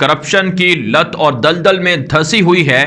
Corruption کی لت اور دلدل میں دھسی ہوئی ہے۔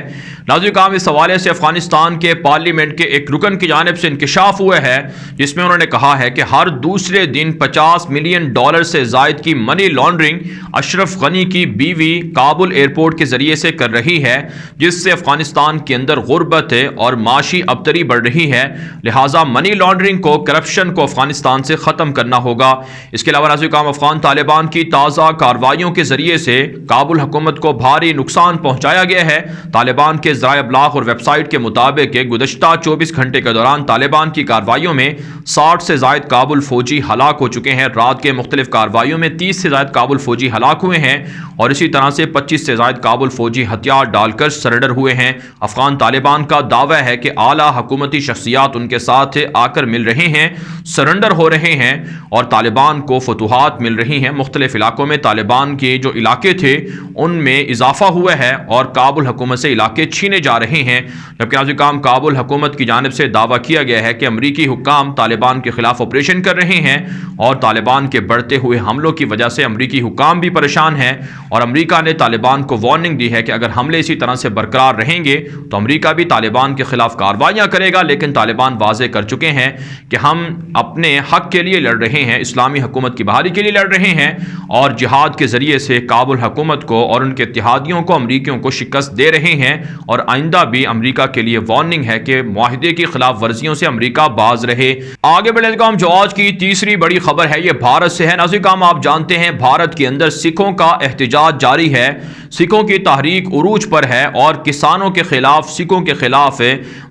ناظرین کرام، اس حوالے سے افغانستان کے پارلیمنٹ کے ایک رکن کی جانب سے انکشاف ہوا ہے، جس میں انہوں نے کہا ہے کہ ہر دوسرے دن $50 ملین سے زائد کی منی لانڈرنگ اشرف غنی کی بیوی کابل ایئرپورٹ کے ذریعے سے کر رہی ہے، جس سے افغانستان کے اندر غربت اور معاشی ابتری بڑھ رہی ہے۔ لہٰذا منی لانڈرنگ کو، کرپشن کو افغانستان سے ختم کرنا ہوگا۔ اس کے علاوہ ناظرین کرام، افغان طالبان کی تازہ کارروائیوں کے ذریعے سے کابل حکومت کو بھاری نقصان پہنچایا گیا ہے۔ طالبان کے ذرائع ابلاغ اور ویب سائٹ کے مطابق گزشتہ 24 گھنٹے کے دوران طالبان کی کارروائیوں میں 60 سے زائد کابل فوجی ہلاک ہو چکے ہیں۔ رات کے مختلف کارروائیوں میں 30 سے زائد کابل فوجی ہلاک ہوئے ہیں اور اسی طرح سے 25 سے زائد کابل فوجی ہتھیار ڈال کر سرنڈر ہوئے ہیں۔ افغان طالبان کا دعویٰ ہے کہ اعلیٰ حکومتی شخصیات ان کے ساتھ آ کر مل رہے ہیں، سرنڈر ہو رہے ہیں اور طالبان کو فتوحات مل رہی ہیں۔ مختلف علاقوں میں طالبان کے جو علاقے تھے ان میں اضافہ ہوا ہے اور کابل حکومت سے علاقے چھینے جا رہے ہیں۔ جبکہ ناظرین کرام، کابل حکومت کی جانب سے دعویٰ کیا گیا ہے کہ امریکی حکام طالبان کے خلاف آپریشن کر رہے ہیں اور طالبان کے بڑھتے ہوئے حملوں کی وجہ سے امریکی حکام بھی پریشان ہیں، اور امریکہ نے طالبان کو وارننگ دی ہے کہ اگر حملے اسی طرح سے برقرار رہیں گے تو امریکہ بھی طالبان کے خلاف کارروائیاں کرے گا۔ لیکن طالبان واضح کر چکے ہیں کہ ہم اپنے حق کے لیے لڑ رہے ہیں، اسلامی حکومت کی بحالی کے لیے لڑ رہے ہیں اور جہاد کے ذریعے سے کابل حکومت کو اور ان کے اتحادیوں کو، امریکیوں کو شکست دے رہے ہیں، اور آئندہ بھی امریکہ کے لیے وارننگ ہے کہ معاہدے کی خلاف ورزیوں سے امریکہ باز رہے۔ آگے بڑھنے کا جو آج کی تیسری بڑی خبر ہے یہ بھارت سے ہے۔ ناظرین کرام، آپ جانتے ہیں بھارت کے اندر سکھوں کا احتجاج جاری ہے، سکھوں کی تحریک عروج پر ہے اور کسانوں کے خلاف، سکھوں کے خلاف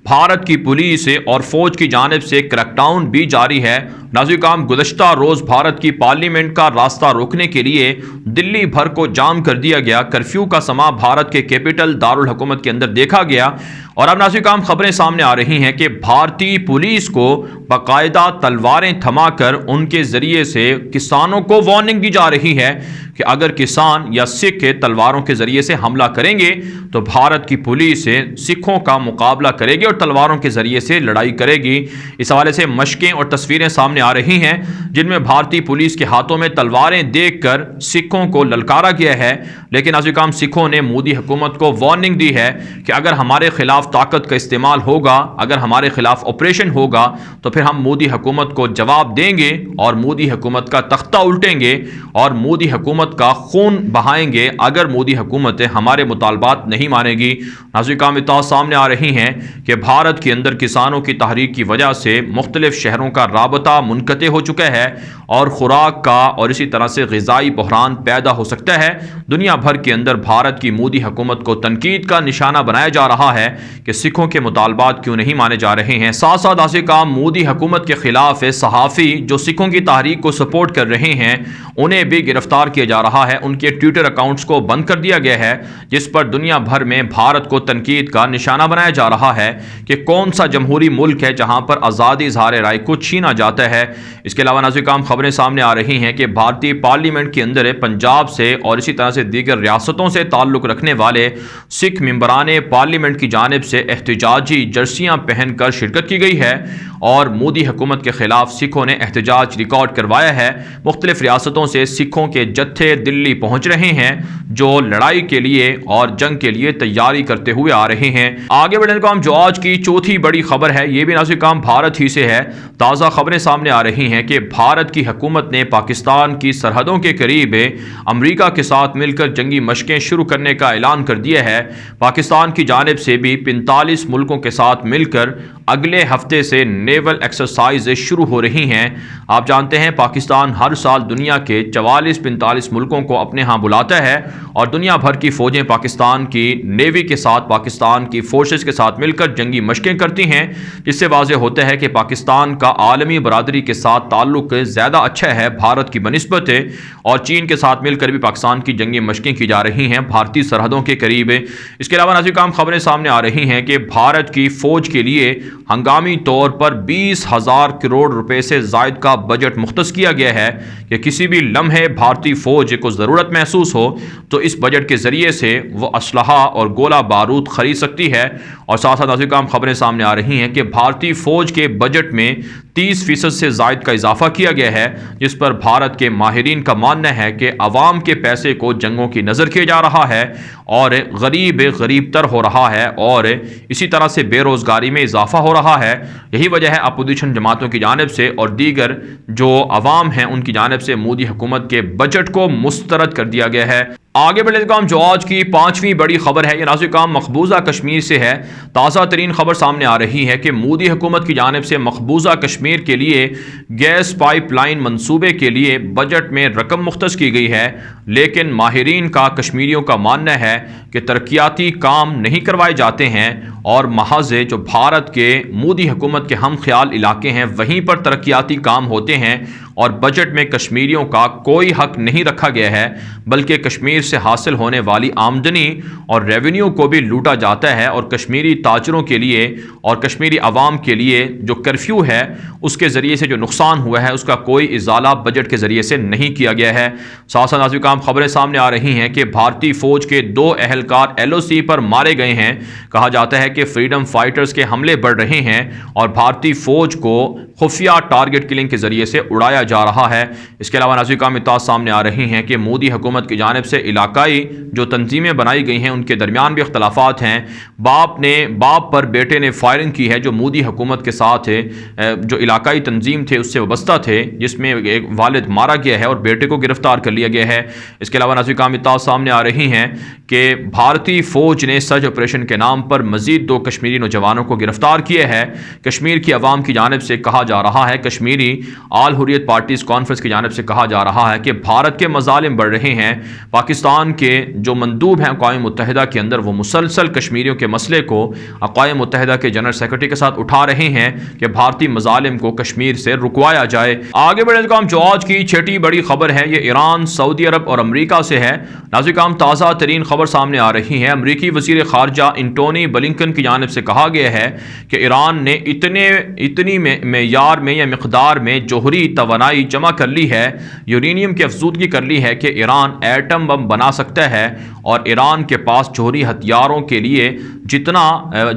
بھارت کی پولیس اور فوج کی جانب سے کریک ڈاؤن بھی جاری ہے۔ ناظرین کرام، گزشتہ روز بھارت کی پارلیمنٹ کا راستہ روکنے کے لیے دلی بھر کو جام کر دیا گیا۔ کرفیو کا سما بھارت کے کیپٹل دارالحکومت کے اندر دیکھا گیا، اور اب ناظرین کرام خبریں سامنے آ رہی ہیں کہ بھارتی پولیس کو باقاعدہ تلواریں تھما کر ان کے ذریعے سے کسانوں کو وارننگ دی جا رہی ہے کہ اگر کسان یا سکھ تلواروں کے ذریعے سے حملہ کریں گے تو بھارت کی پولیس سکھوں کا مقابلہ کرے گی اور تلواروں کے ذریعے سے لڑائی کرے گی۔ اس حوالے سے مشقیں اور تصویریں سامنے آ رہی ہیں جن میں بھارتی پولیس کے ہاتھوں میں تلواریں دیکھ کر سکھوں کو للکارا گیا ہے۔ لیکن ناظرین کرام، سکھوں نے مودی حکومت کو وارننگ دی ہے کہ اگر ہمارے خلاف طاقت کا استعمال ہوگا، اگر ہمارے خلاف آپریشن ہوگا تو پھر ہم مودی حکومت کو جواب دیں گے اور مودی حکومت کا تختہ الٹیں گے اور مودی حکومت کا خون بہائیں گے اگر مودی حکومت ہمارے مطالبات نہیں مانے گی۔ ناظرین کرام، اطلاعات سامنے آ رہی ہیں کہ بھارت کے اندر کسانوں کی تحریک کی وجہ سے مختلف شہروں کا رابطہ منقطع ہو چکا ہے اور خوراک کا اور اسی طرح سے غذائی بحران پیدا ہو سکتا ہے۔ دنیا بھر کے اندر بھارت کی مودی حکومت کو تنقید کا نشانہ بنایا جا رہا ہے کہ سکھوں کے مطالبات کیوں نہیں مانے جا رہے ہیں۔ ساتھ ساتھ ناظرین کرام، مودی حکومت کے خلاف صحافی جو سکھوں کی تحریک کو سپورٹ کر رہے ہیں انہیں بھی گرفتار کیا جا رہا ہے، ان کے ٹویٹر اکاؤنٹس کو بند کر دیا گیا ہے، جس پر دنیا بھر میں بھارت کو تنقید کا نشانہ بنایا جا رہا ہے کہ کون سا جمہوری ملک ہے جہاں پر آزادی اظہار رائے کو چھینا جاتا ہے۔ اس کے علاوہ ناظرین کرام، خبریں سامنے آ رہی ہیں کہ بھارتی پارلیمنٹ کے اندر پنجاب سے اور اسی طرح سے دیگر ریاستوں سے تعلق رکھنے والے سکھ ممبران پارلیمنٹ کی جانب سے احتجاجی جرسیاں پہن کر شرکت کی گئی ہے اور مودی حکومت کے خلاف سکھوں نے احتجاج ریکارڈ کروایا ہے۔ مختلف ریاستوں سے سکھوں کے جتھے دلی پہنچ رہے ہیں جو لڑائی کے لیے اور جنگ کے لیے تیاری کرتے ہوئے آ رہے ہیں۔ آگے بڑھنے کا جو آج کی چوتھی بڑی خبر ہے یہ بھی ناظرین کرام بھارت ہی سے ہے۔ تازہ خبریں سامنے آ رہی ہیں کہ بھارت کی حکومت نے پاکستان کی سرحدوں کے قریب امریکہ کے ساتھ مل کر جنگی مشقیں شروع کرنے کا اعلان کر دیا ہے۔ پاکستان کی جانب سے بھی 45 ملکوں کے ساتھ مل کر اگلے ہفتے سے نیول ایکسرسائز شروع ہو رہی ہیں۔ آپ جانتے ہیں پاکستان ہر سال دنیا کے 44-45 ملکوں کو اپنے ہاں بلاتا ہے اور دنیا بھر کی فوجیں پاکستان کی نیوی کے ساتھ، پاکستان کی فورسز کے ساتھ مل کر جنگی مشقیں کرتی ہیں، جس سے واضح ہوتا ہے کہ پاکستان کا عالمی برادری کے ساتھ تعلق زیادہ اچھا ہے بھارت کی بنسبت، اور چین کے ساتھ مل کر بھی پاکستان کی جنگی مشقیں کی جا رہی ہیں بھارتی سرحدوں کے قریب۔ اس کے علاوہ ناظرین کرام خبریں سامنے آ رہی ہیں کہ بھارت کی فوج کے لیے ہنگامی طور پر 20,000 کروڑ روپے سے زائد کا بجٹ مختص کیا گیا ہے کہ کسی بھی لمحے بھارتی فوج کو ضرورت محسوس ہو تو اس بجٹ کے ذریعے سے وہ اسلحہ اور گولہ بارود خرید سکتی ہے۔ اور ساتھ ساتھ ناظرین کرام خبریں سامنے آ رہی ہیں کہ بھارتی فوج کے بجٹ میں 30% سے زائد کا اضافہ کیا گیا ہے، جس پر بھارت کے ماہرین کا ماننا ہے کہ عوام کے پیسے کو جنگوں کی نظر کیا جا رہا ہے اور غریب تر ہو رہا ہے، اور اسی طرح سے بے روزگاری میں اضافہ ہو رہا ہے۔ یہی وجہ ہے اپوزیشن جماعتوں کی جانب سے اور دیگر جو عوام ہیں ان کی جانب سے مودی حکومت کے بجٹ کو مسترد کر دیا گیا ہے۔ آگے بڑھنے کا جو آج کی 5ویں بڑی خبر ہے یہ ناظرین کرام مقبوضہ کشمیر سے ہے۔ تازہ ترین خبر سامنے آ رہی ہے کہ مودی حکومت کی جانب سے مقبوضہ کشمیر کے لیے گیس پائپ لائن منصوبے کے لیے بجٹ میں رقم مختص کی گئی ہے، لیکن ماہرین کا کشمیریوں کا ماننا ہے کہ ترقیاتی کام نہیں کروائے جاتے ہیں اور محض جو بھارت کے مودی حکومت کے ہم خیال علاقے ہیں وہیں پر ترقیاتی کام ہوتے ہیں، اور بجٹ میں کشمیریوں کا کوئی حق نہیں رکھا گیا ہے، بلکہ کشمیر سے حاصل ہونے والی آمدنی اور ریونیو کو بھی لوٹا جاتا ہے، اور کشمیری تاجروں کے لیے اور کشمیری عوام کے لیے جو کرفیو ہے اس کے ذریعے سے جو نقصان ہوا ہے اس کا کوئی ازالہ بجٹ کے ذریعے سے نہیں کیا گیا ہے۔ ساتھ ساتھ ناظرین کرام خبریں سامنے آ رہی ہیں کہ بھارتی فوج کے 2 اہلکار LOC پر مارے گئے ہیں۔ کہا جاتا ہے کہ فریڈم فائٹرز کے حملے بڑھ رہے ہیں اور بھارتی فوج کو خفیہ ٹارگٹ کلنگ کے ذریعے سے اڑایا جا رہا ہے۔ اس کے علاوہ ناظرین کرام اطلاعات سامنے آ رہی ہیں کہ مودی حکومت کی جانب سے علاقائی جو تنظیمیں بنائی گئی ہیں ان کے درمیان بھی اختلافات ہیں۔ باپ پر بیٹے نے فائرنگ کی ہے جو مودی حکومت کے ساتھ جو علاقائی تنظیم تھے اس سے وابستہ تھے، جس میں ایک والد مارا گیا ہے اور بیٹے کو گرفتار کر لیا گیا ہے۔ اس کے علاوہ ناظرین کرام اطلاعات سامنے آ رہی ہیں کہ بھارتی فوج نے سرچ آپریشن کے نام پر مزید 2 کشمیری نوجوانوں کو گرفتار کیا ہے۔ کشمیر کی عوام کی جانب سے کہا جا رہا ہے، کشمیری آل حریت پارٹیز کانفرنس کی جانب سے کہا جا رہا ہے کہ بھارت کے مظالم بڑھ رہے ہیں۔ پاکستان کے جو مندوب ہیں اقوام متحدہ کے اندر وہ مسلسل کشمیریوں کے مسئلے کو اقوام متحدہ کے جنرل سیکرٹری کے ساتھ اٹھا رہے ہیں کہ بھارتی مظالم کو کشمیر سے رکوایا جائے۔ آگے بڑھنے کا جو آج کی 6ٹی بڑی خبر ہے یہ ایران، سعودی عرب اور امریکہ سے ہے۔ ناظرین کرام تازہ ترین خبر سامنے آ رہی ہے۔ امریکی وزیر خارجہ انٹونی بلنکن کی جانب سے کہا گیا ہے کہ ایران نے اتنی معیار میں یا مقدار میں جوہری توانائی جمع کر لی ہے، یورینیم کی افزودگی کر لی ہے کہ ایران ایٹم بم بنا سکتا ہے، اور ایران کے پاس جوہری ہتھیاروں کے لیے جتنا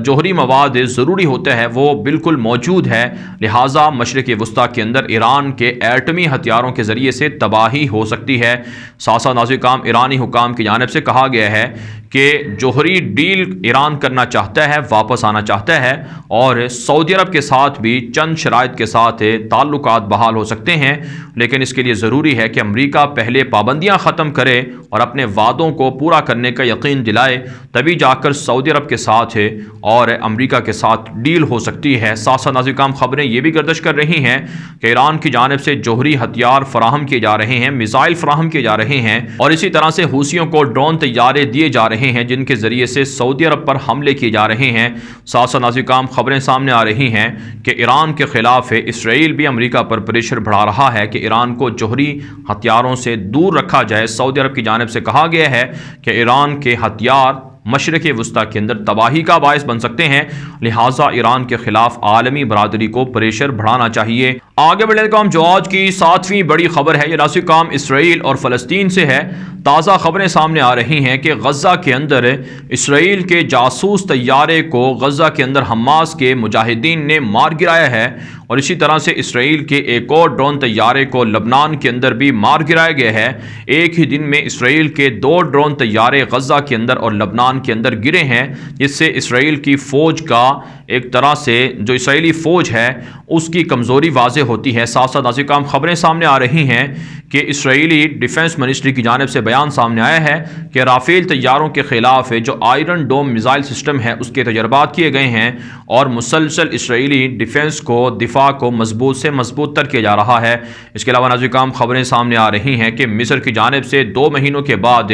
جوہری مواد ضروری ہوتا ہے وہ بالکل موجود ہے، لہٰذا مشرق وسطیٰ کے اندر ایران کے ایٹمی ہتھیاروں کے ذریعے سے تباہی ہو سکتی ہے۔ ساتھ ساتھ ناظرین کرام ایرانی حکام کی جانب سے کہا گیا ہے کہ جوہری ڈیل ایران کرنا چاہتا ہے، واپس آنا چاہتا ہے، اور سعودی عرب کے ساتھ بھی چند شرائط کے ساتھ تعلقات بحال ہو سکتے ہیں، لیکن اس کے لیے ضروری ہے کہ امریکہ پہلے پابندیاں ختم کرے اور اپنے وعدوں کو پورا کرنے کا یقین دلائے، تبھی جا کر سعودی عرب کے ساتھ اور امریکہ کے ساتھ ڈیل ہو سکتی ہے۔ ساتھ ساتھ ناظرین کرام خبریں یہ بھی گردش کر رہی ہیں کہ ایران کی جانب سے جوہری ہتھیار فراہم کیے جا رہے ہیں، میزائل فراہم کیے جا رہے ہیں، اور اسی طرح سے حوثیوں کو ڈرون طیارے دیے جا رہے ہیں جن کے ذریعے سے سعودی عرب پر حملے کیے جا رہے ہیں۔ ساتھ ساتھ ناظرین کرام خبریں سامنے آ رہی ہیں کہ ایران کے خلاف اسرائیل بھی امریکہ پر پریشر بڑھا رہا ہے کہ ایران کو جوہری ہتھیاروں سے دور رکھا جائے۔ سعودی عرب کی جانب سے کہا گیا ہے کہ ایران کے ہتھیار مشرق وسطیٰ کے اندر تباہی کا باعث بن سکتے ہیں، لہٰذا ایران کے خلاف عالمی برادری کو پریشر بڑھانا چاہیے۔ آگے بڑھنے کا جو آج کی 7ویں بڑی خبر ہے یہ ناظرین کرام اسرائیل اور فلسطین سے ہے۔ تازہ خبریں سامنے آ رہی ہیں کہ غزہ کے اندر اسرائیل کے جاسوس طیارے کو غزہ کے اندر حماس کے مجاہدین نے مار گرایا ہے، اور اسی طرح سے اسرائیل کے ایک اور ڈرون طیارے کو لبنان کے اندر بھی مار گرایا گیا ہے۔ ایک ہی دن میں اسرائیل کے 2 ڈرون طیارے غزہ کے اندر اور لبنان کے اندر گرے ہیں، جس سے اسرائیل کی فوج کا ایک طرح سے جو اسرائیلی فوج ہے اس کی کمزوری واضح ہوتی ہے۔ ساتھ ساتھ ناظرین کرام خبریں سامنے آ رہی ہیں کہ اسرائیلی ڈیفنس منسٹری کی جانب سے بیان سامنے آیا ہے کہ رافیل طیاروں کے خلاف جو آئرن ڈوم میزائل سسٹم ہے اس کے تجربات کیے گئے ہیں، اور مسلسل اسرائیلی ڈیفنس کو دفاع کو مضبوط سے مضبوط تر کیا جا رہا ہے۔ اس کے علاوہ ناظرین کرام خبریں سامنے آ رہی ہیں کہ مصر کی جانب سے 2 مہینوں کے بعد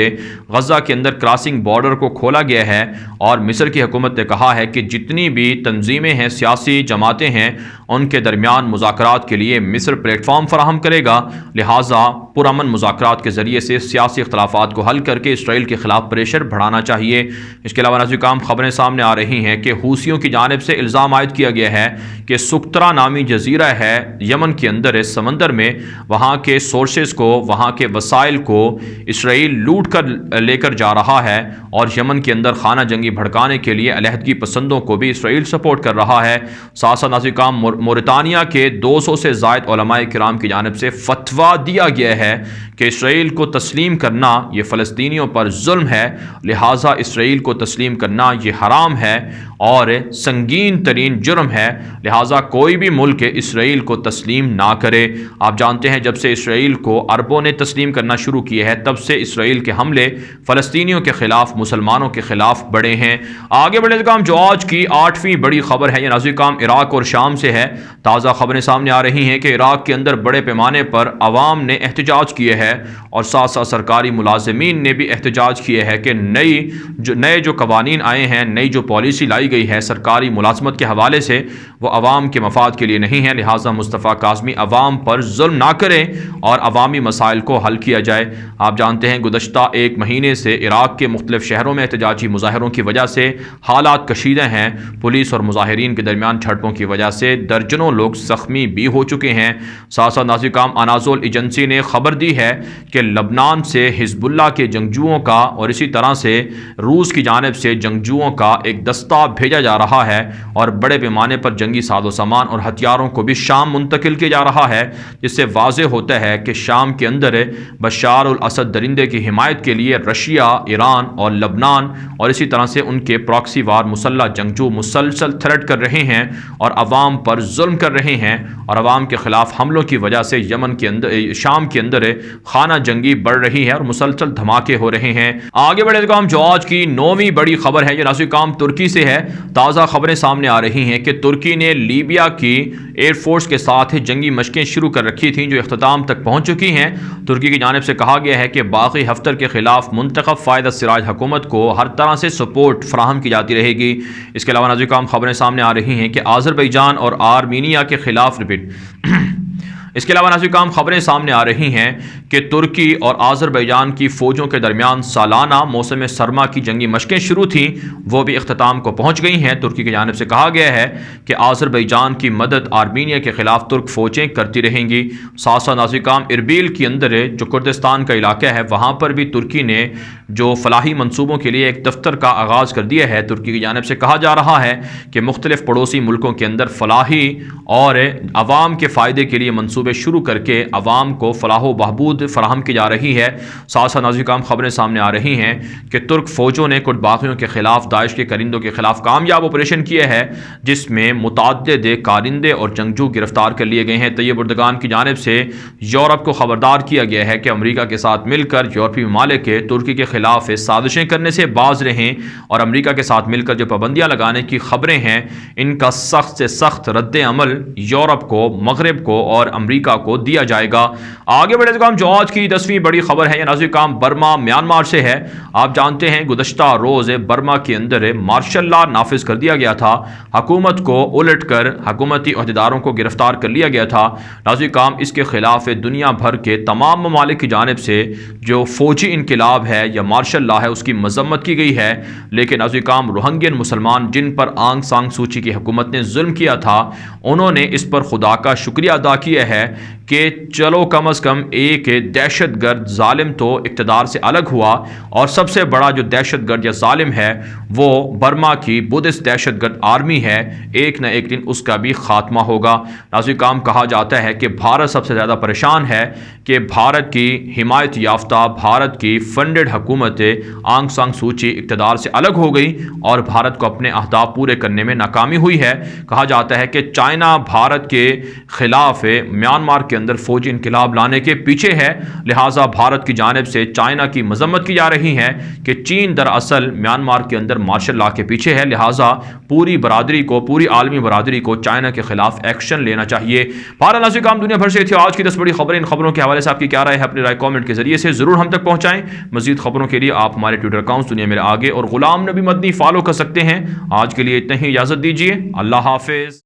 غزہ کے اندر کراسنگ بارڈر کو کھولا گیا ہے، اور مصر کی حکومت نے کہا ہے کہ جتنی بھی تنظیمیں ہیں، سیاسی جماعتیں ہیں، ان کے درمیان مذاکرات کے لیے مصر پلیٹ فارم فراہم کرے گا، لہٰذا پرامن مذاکرات کے ذریعے سے سیاسی اختلافات کو حل کر کے اسرائیل کے خلاف پریشر بڑھانا چاہیے۔ اس کے علاوہ ناظرین کرام خبریں سامنے آ رہی ہیں کہ حوثیوں کی جانب سے الزام عائد کیا گیا ہے کہ سکترا نامی جزیرہ ہے یمن کے اندر سمندر میں، وہاں کے سورسز کو، وہاں کے وسائل کو اسرائیل لوٹ کر لے کر جا رہا ہے، اور یمن کے اندر خانہ جنگی بھڑکانے کے لیے علیحدگی پسندوں کو بھی اسرائیل سپورٹ کر رہا ہے۔ ساتھ ساتھ ناظرین کرام موریتانیہ کے 200 سے زائد علماء کرام کی جانب سے فتویٰ دیا گیا ہے کہ اسرائیل کو تسلیم کرنا یہ فلسطینیوں پر ظلم ہے، لہٰذا اسرائیل کو تسلیم کرنا یہ حرام ہے اور سنگین ترین جرم ہے، لہٰذا کوئی بھی ملک اسرائیل کو تسلیم نہ کرے۔ آپ جانتے ہیں جب سے اسرائیل کو عربوں نے تسلیم کرنا شروع کیا ہے، تب سے اسرائیل کے حملے فلسطینیوں کے خلاف، مسلمانوں کے خلاف بڑھے ہیں۔ آگے بڑھنے کا جو آج کی 8ویں بڑی خبر ہے، یہ ناظرین کرام عراق اور شام سے ہے۔ تازہ خبریں سامنے آ رہی ہیں کہ عراق کے اندر بڑے پیمانے پر عوام نے احتجاج کیے ہے، اور ساتھ ساتھ سرکاری ملازمین نے بھی احتجاج کیے ہے کہ نئے جو قوانین آئے ہیں، نئی جو پالیسی لائی گئی ہے سرکاری ملازمت کے حوالے سے، وہ عوام کے مفاد کے لیے نہیں ہے، لہٰذا مصطفیٰ کاظمی عوام پر ظلم نہ کریں اور عوامی مسائل کو حل کیا جائے۔ آپ جانتے ہیں گزشتہ ایک مہینے سے عراق کے مختلف شہروں میں احتجاجی مظاہروں کی وجہ سے حالات کشیدہ ہیں، پولیس اور مظاہرین کے درمیان جھڑپوں کی وجہ سے درجنوں لوگ زخمی بھی ہو چکے ہیں۔ ساتھ ساتھ ناظرین کرام اناضول ایجنسی نے خبر دی ہے کہ لبنان سے حزب اللہ کے جنگجوؤں کا اور اسی طرح سے روس کی جانب سے جنگجوؤں کا ایک دستہ بھیجا جا رہا ہے، اور بڑے پیمانے پر جنگی ساز و سامان اور ہتھیاروں کو بھی شام منتقل کیا جا رہا ہے، جس سے واضح ہوتا ہے کہ شام کے اندر بشار الاسد درندے کی حمایت کے لیے رشیا، ایران اور لبنان اور اسی طرح سے ان کے پراکسی وار مسلح جنگجو مسلسل تھریٹ کر رہے ہیں اور عوام پر ظلم کر رہے ہیں، اور عوام کے خلاف حملوں کی وجہ سے یمن کے اندر، شام کے اندر خانہ جنگی بڑھ رہی ہے اور مسلسل دھماکے ہو رہے ہیں۔ آگے بڑھے کام جو آج کی 9ویں بڑی خبر ہے، یہ ناظرین کام ترکی سے ہے۔ تازہ خبریں سامنے آ رہی ہیں کہ ترکی نے لیبیا کی ایئر فورس کے ساتھ جنگی مشقیں شروع کر رکھی تھیں جو اختتام تک پہنچ چکی ہیں۔ ترکی کی جانب سے کہا گیا ہے کہ باغی ہفتر کے خلاف منتخب فائدہ سراج حکومت کو ہر طرح سے سپورٹ فراہم کی جاتی رہے گی۔ اس کے علاوہ ناظرین کرام خبریں سامنے آ رہی ہیں کہ آذربائیجان اور آرمینیا کے خلاف اس کے علاوہ ناظرین کرام خبریں سامنے آ رہی ہیں کہ ترکی اور آذربائیجان کی فوجوں کے درمیان سالانہ موسم سرما کی جنگی مشقیں شروع تھیں، وہ بھی اختتام کو پہنچ گئی ہیں۔ ترکی کی جانب سے کہا گیا ہے کہ آذربائیجان کی مدد آرمینیا کے خلاف ترک فوجیں کرتی رہیں گی۔ ساتھ ساتھ ناظرین کرام اربیل کے اندر جو کردستان کا علاقہ ہے، وہاں پر بھی ترکی نے جو فلاحی منصوبوں کے لیے ایک دفتر کا آغاز کر دیا ہے۔ ترکی کی جانب سے کہا جا رہا ہے کہ مختلف پڑوسی ملکوں کے اندر فلاحی اور عوام کے فائدے کے لیے منصوبے شروع کر کے عوام کو فلاح و بہبود فراہم کی جا رہی ہے۔ ساتھ ساتھ ناظرین کرام خبریں سامنے آ رہی ہیں کہ ترک فوجوں نے کرد باغیوں کے خلاف داعش کے کارندوں کے خلاف کامیاب آپریشن کیا ہے، جس میں متعدد کارندے اور جنگجو گرفتار کر لیے گئے ہیں۔ طیب اردگان کی جانب سے یورپ کو خبردار کیا گیا ہے کہ امریکہ کے ساتھ مل کر یورپی ممالک ترکی کے خلاف سازشیں کرنے سے باز رہیں، اور امریکہ کے ساتھ مل کر جو پابندیاں لگانے کی خبریں ہیں، ان کا سخت سے سخت رد عمل یورپ کو، مغرب کو اور امریکہ کو دیا جائے گا۔ آگے بڑھے کام جو آج کی 10ویں بڑی خبر ہے، یہ ناظرین کام برما میانمار سے ہے۔ آپ جانتے ہیں گزشتہ روز برما کے اندر مارشل لا نافذ کر دیا گیا تھا، حکومت کو الٹ کر حکومتی عہدیداروں کو گرفتار کر لیا گیا تھا۔ ناظرین کام اس کے خلاف دنیا بھر کے تمام ممالک کی جانب سے جو فوجی انقلاب ہے یا مارشل لا ہے، اس کی مذمت کی گئی ہے، لیکن ناظرین کام روہنگین مسلمان جن پر آنگ سانگ سوچی کی حکومت نے ظلم کیا تھا، انہوں نے اس پر خدا کا شکریہ ادا کیا ہے کہ چلو کم از کم ایک دہشت گرد ظالم تو اقتدار سے الگ ہوا، اور سب سے بڑا جو دہشت گرد یا ظالم ہے وہ برما کی بدھسٹ دہشت گرد آرمی ہے، ایک نہ ایک دن اس کا بھی خاتمہ ہوگا۔ ناظرین کام کہا جاتا ہے کہ بھارت سب سے زیادہ پریشان ہے کہ بھارت کی حمایت یافتہ، بھارت کی فنڈڈ حکومت آنگ سانگ سوچی اقتدار سے الگ ہو گئی اور بھارت کو اپنے اہداف پورے کرنے میں ناکامی ہوئی ہے۔ کہا جاتا ہے کہ چائنا بھارت کے خلاف میانمار کے کے اندر فوجی انقلاب لانے کے پیچھے ہے، لہٰذا بھارت کی جانب سے چائنا کی مذمت کی جا رہی ہے کہ چین دراصل میانمار کے اندر مارشل لا کے پیچھے ہے، لہٰذا پوری برادری کو، پوری عالمی برادری کو چائنا کے خلاف ایکشن لینا چاہیے۔ بہرحال ناظرین کرام، دنیا بھر سے تھی آج کی 10 بڑی خبریں۔ ان خبروں کے حوالے سے آپ کی کیا رائے ہے؟ اپنی رائے کامنٹ کے ذریعے سے ضرور ہم تک پہنچائیں۔ مزید خبروں کے لیے آپ ہمارے ٹویٹر اکاؤنٹ دنیا میرے آگے اور غلام نبی مدنی فالو کر سکتے ہیں۔ آج کے لیے اتنا ہی، اجازت دیجیے، اللہ حافظ۔